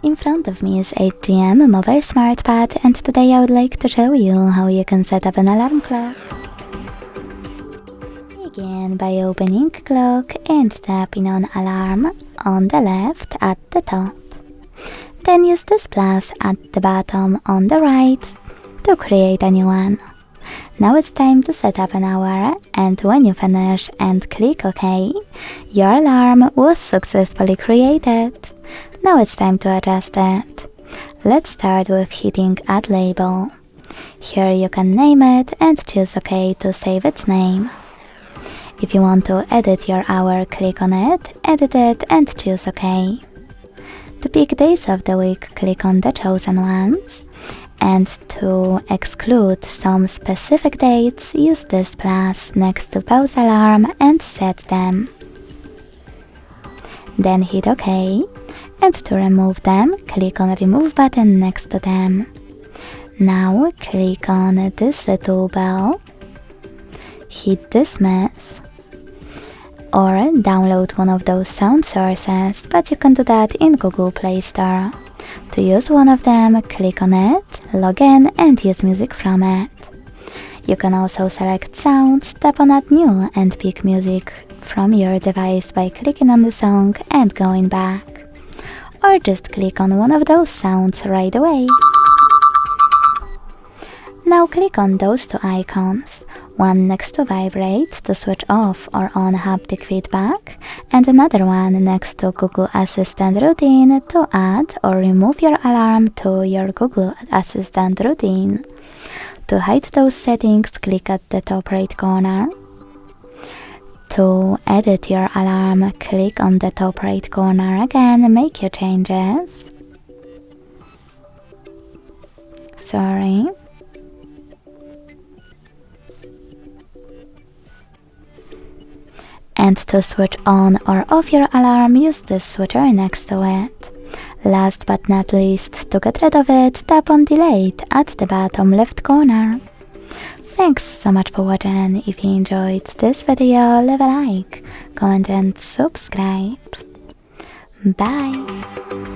In front of me is HGM Mobile SmartPad, and today I would like to show you how you can set up an alarm clock. Begin by opening clock and tapping on alarm on the left at the top. Then use this plus at the bottom on the right to create a new one. Now it's time to set up an hour, and when you finish and click OK, your alarm was successfully created. Now it's time to adjust it. Let's start with hitting Add Label. Here you can name it and choose OK to save its name. If you want to edit your hour, click on it, edit it and choose OK. To pick days of the week, click on the chosen ones. And to exclude some specific dates, use this plus next to pause alarm and set them. Then hit OK. And to remove them, click on Remove button next to them. Now click on this little bell, hit Dismiss, or download one of those sound sources, but you can do that in Google Play Store. To use one of them, click on it, log in and use music from it. You can also select sounds, tap on Add New and pick music from your device by clicking on the song and going back. Or just click on one of those sounds right away. Now click on those two icons, one next to Vibrate to switch off or on haptic feedback, and another one next to Google Assistant Routine to add or remove your alarm to your Google Assistant routine. To hide those settings, click at the top right corner. To edit your alarm, click on the top right corner again, make your changes. Sorry. And to switch on or off your alarm, use this switcher next to it. Last but not least, to get rid of it, tap on Delete at the bottom left corner. Thanks so much for watching. If you enjoyed this video, leave a like, comment and subscribe. Bye!